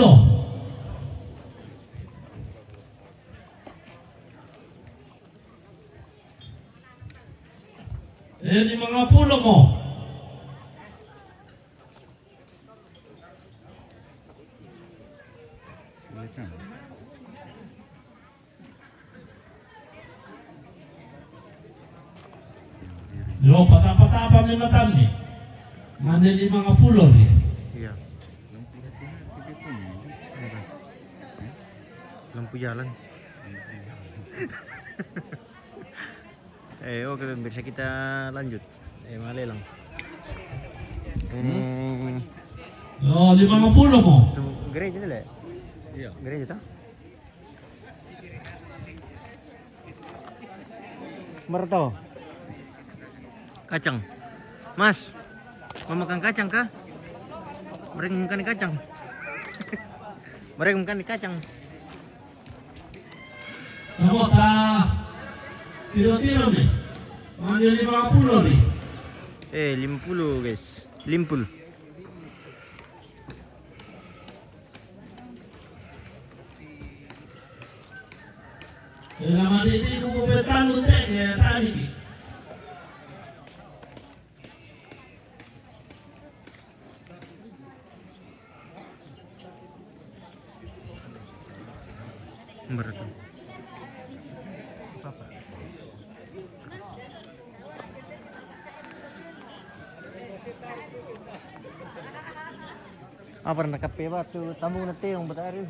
50 mo. Yo, patapa-tapa may matan ni. Manili mga pulo ni. Iya. Lampu jalan. Oke, bisa kita lanjut. Mali lang. Yo, 50 mo. Gereja nila ya? Iya. Gereja ta? Merto. Kacang. Mas, mau makan kacang kah? Mereka makan kacang. Mereka makan kacang. Kamu tiro-tiro nih. Manili 50 nih. 50 guys. 50. Lama ini kumpul petang teh ya tadi. Mereka. Apa nak kape ba tu tamu na tayong batari.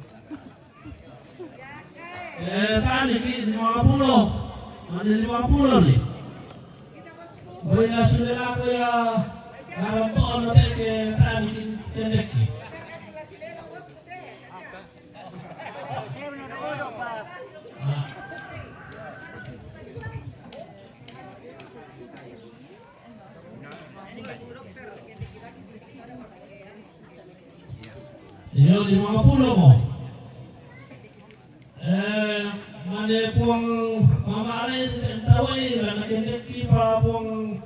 Tadi 50. Manili 50 nih. Boy na sudah aku ya ngaram to ano teh ke tadi cendeki. Yo 50 mo. Mane puang mamare tawai na kendeki pa puang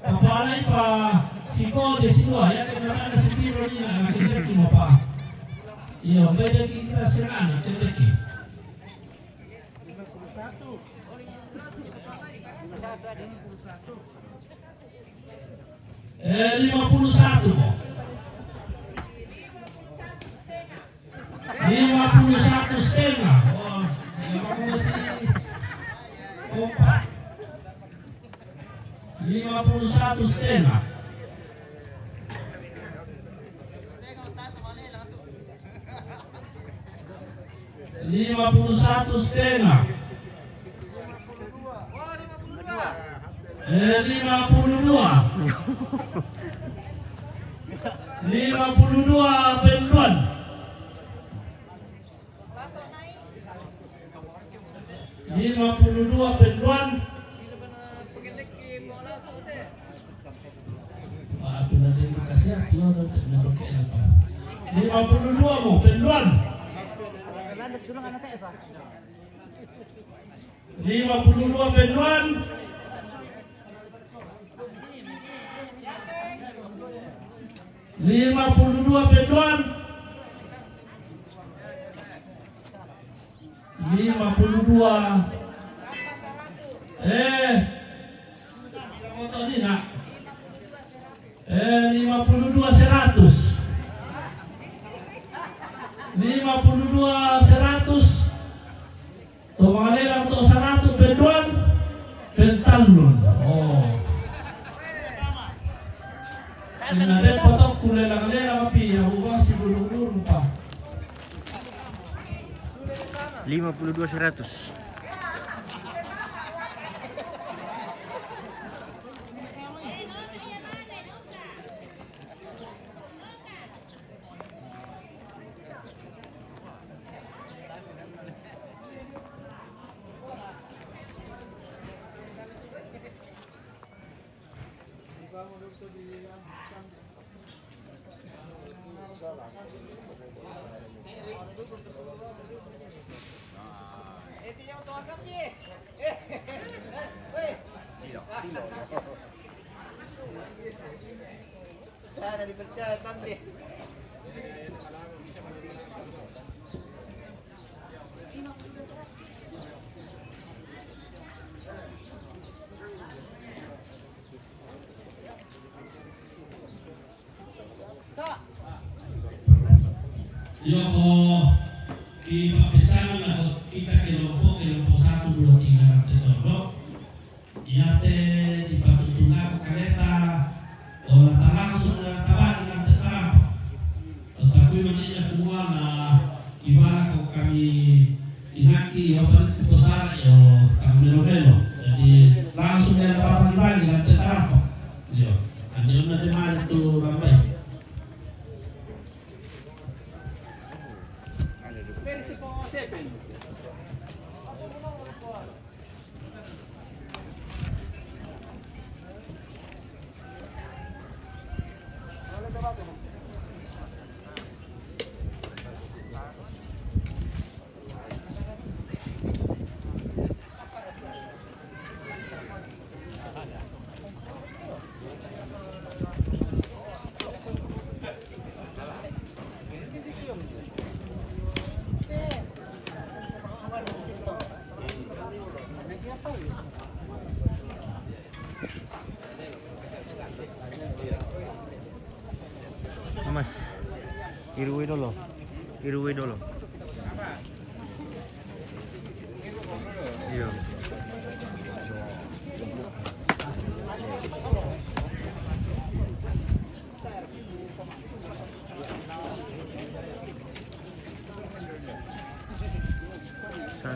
kapalay pa siko de sino ya kena na sitiro ni na kendeki mo pa. Yo, beda kita serana kendeki. 51 mo. 51 setengah. Oh, kompak. 51 setengah. 51 setengah. 52. 52 penduan. 52 penduan. Aku nanti makasih aku nanti naboknya apa. 52 mau penduan. 52 penduan. 52 penduan. 52. Motor ini nak. 52 100. 52 100. Tuh mengalir untuk 100 penduan. Pentalun. Oh. Ina de potok kulela-lela api ya ubah si bulung-bulung pa. 52 100. Saya dipercaya nanti. Yoko kipapesanan lah kita kelompok 1, 2, 3 nanti tolong. Iate di patutuna kereta orang langsung tahan nanti tampak. Tapi menanya semua na gimana kok kami inaki apa itu besar yo kami melo. Jadi langsung dia dapat dibagi nanti tampak. Yo, anda mana di mana tu ramai. Mas, iruwi dulu. Iya.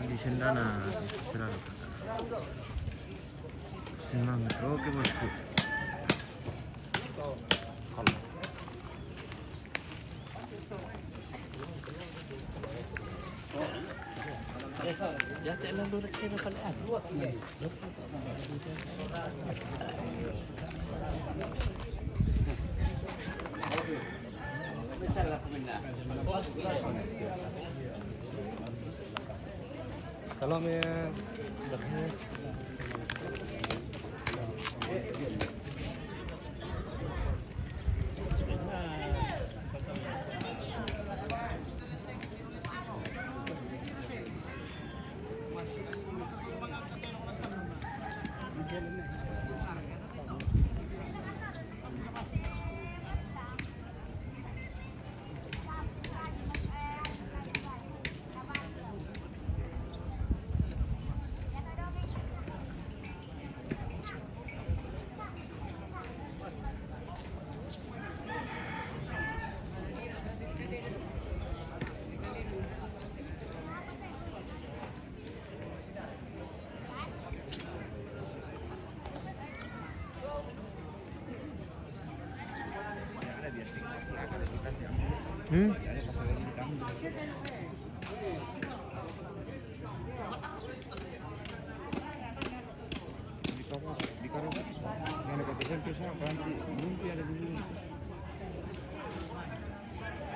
Di Sendana, semangat. Oke bosku. Ya telah lurus ke depan Salam ya.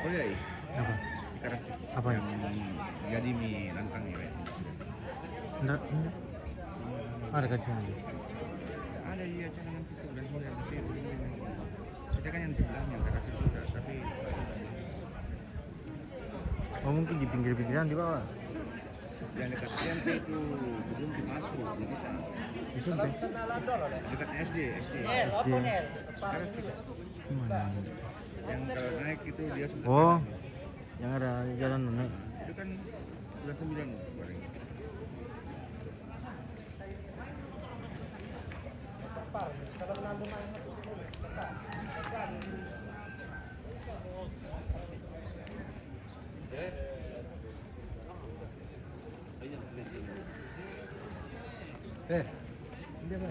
Oh iya, Apa? Karasi. Apa yang jadi mie lantang ya? Enggak. Ada kacang. Ada iya cadangan itu dan sudah tapi kita kan yang di sebelahnya Karasi juga tapi Oh mungkin di pinggir-pinggiran di bawah. yang dekat SMP itu belum dimasuk di kita Di Sunter. dekat SD. Karasi Mana? yang kalau naik itu dia sebelah Oh, kanan. yang ada jalan naik. Itu kan bulan 9 kemarin. Ini apa?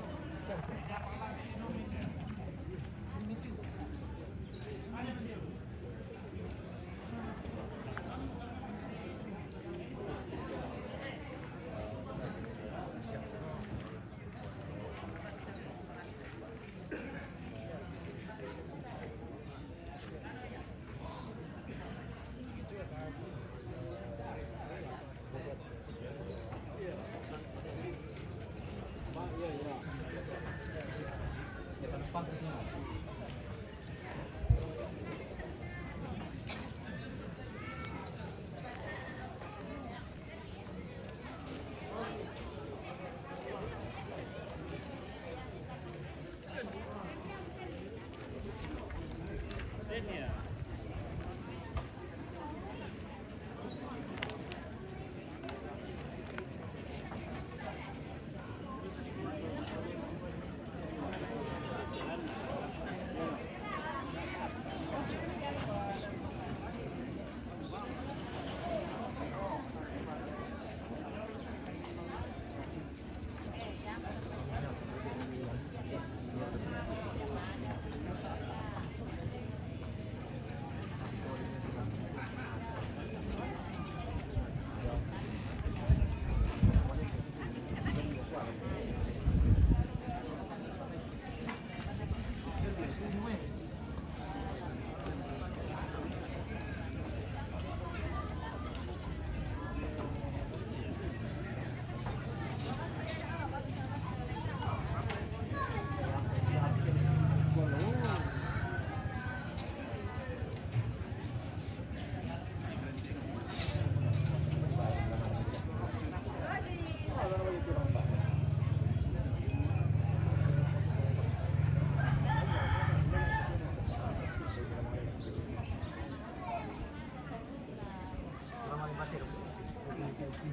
Tak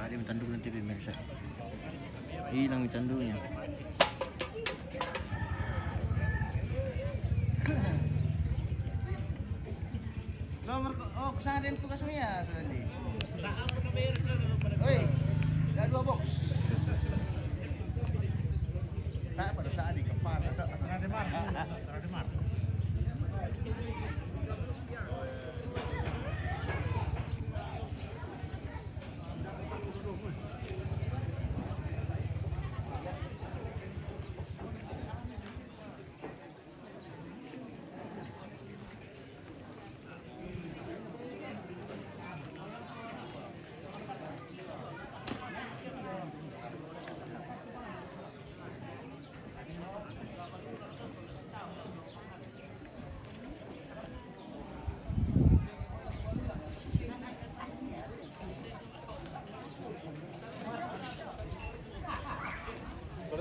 ada tanduk nanti pemirsa. Hilang tanduknya. Nomor kesana din tugas mo ya tadi. Oi, ada 2 box. Tak pada saat di kepala ada mar. Ada mar.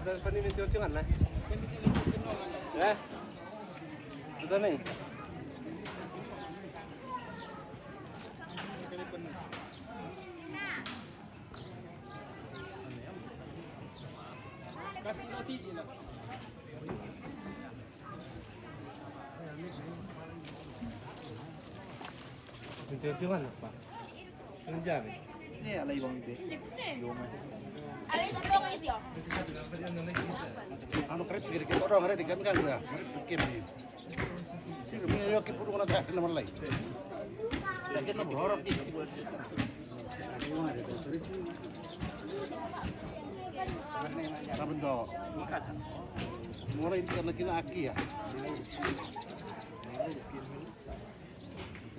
Kalau tadi ini tiup-tiupan lah. Itu nih. Kasih roti dia lah. Tiup-tiupan apa? Kejar. Ini ala ibang itu. Ada yang tolong itu ya? Ano kerja kita orang ada di kami kan ya, kami. Sih punya yo kita pun ada nomor lain. Lagi nomor orang di. Apa benda? Mulai karena kita aki ya.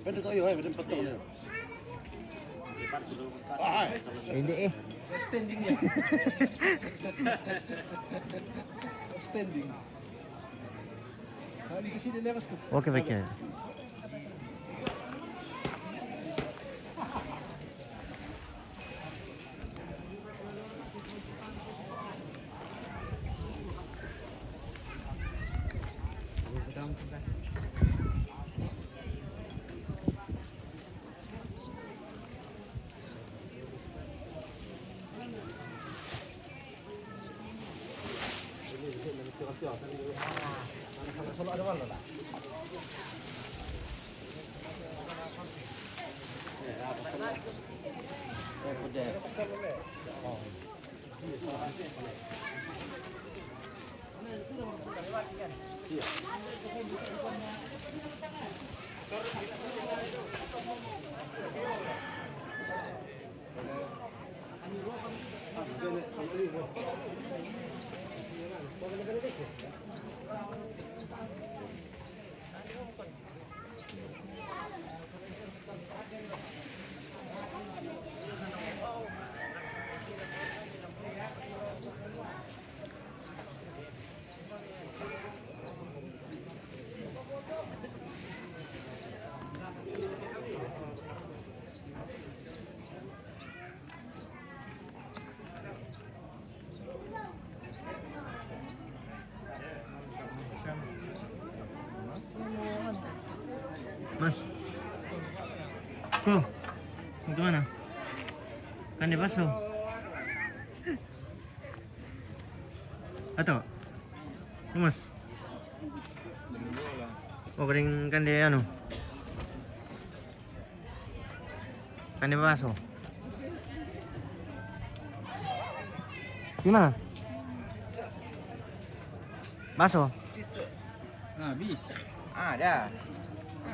Benda tu yo, benda betul ni. Hindi Standing ya. Standing. Hari ke sini lepas tu. Oke baiknya. Mas. Kok? Mau kemana? Kan di baso. Atau? Mas. Oh, kering kan di anu. Kan di baso. Gimana? Baso? Habis. Ada.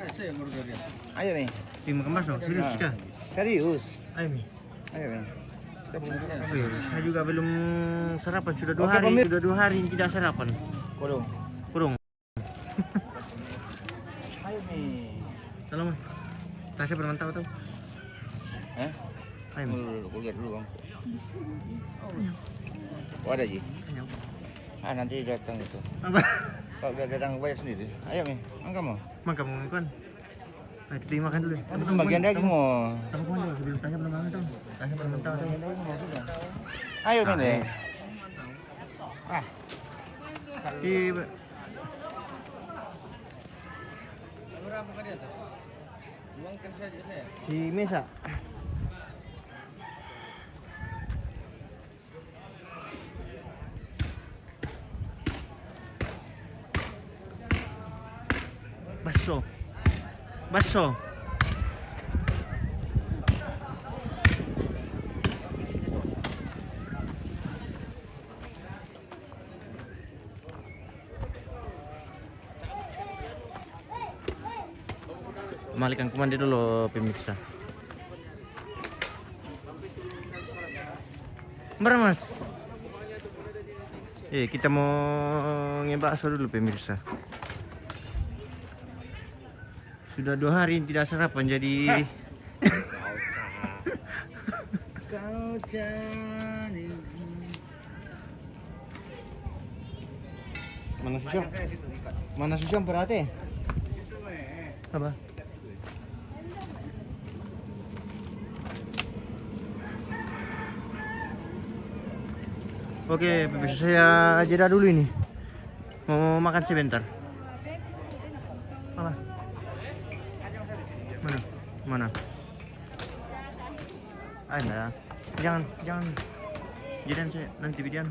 Saya burger dia. Ayo nih. Tim makan baso. Serius kah? Serius. Ayo nih. Ayo nih. Saya juga belum sarapan, sudah 2 hari, sudah 2 hari tidak sarapan. Kurung. Ayo nih. Tolong mas. Tasnya bermantau tuh. Ayo. Aku lihat dulu bang. Oh ada Ji. Nanti datang itu. Apa? Kalau udah datang bayar sendiri. Ayo nih, kamu. Kamu kan. Ayo pergi makan dulu. Bagian daging mau. Kamu kan sebelum tanya belum makan tuh. Asa mentah tuh. Ayo Mele. Si Mesa. Baso. Malikan komandi dulu pemirsa. Berapa Mas? Kita mau ngebakso dulu pemirsa. Sudah 2 hari tidak sarapan jadi Kau cari. Mana susah berarti? Apa? Oke, pemirsa saya jeda dulu ini. Mau makan sebentar. Apa? Mana? Ada. Jangan. Jangan saya nanti videoan.